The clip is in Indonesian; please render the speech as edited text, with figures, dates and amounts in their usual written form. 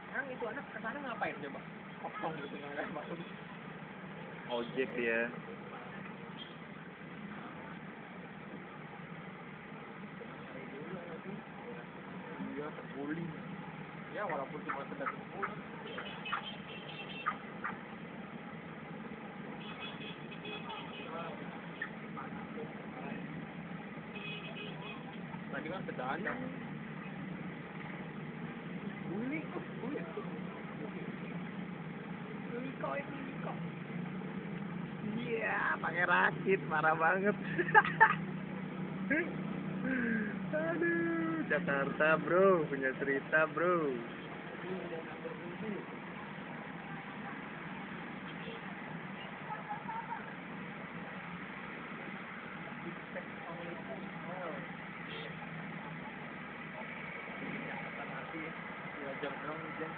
Sekarang itu anak kesana ngapain coba? Kosong gitu nggak ada masuk. Ojek dia. Iya, terguling. Ya walaupun cuma sekedar terguling. Tadi kan sedadak. Guling tuh, guling. Liko ini Liko. Iya, pakai rakit, parah banget. Aduh, Jakarta bro, punya cerita bro. Jam 6 jam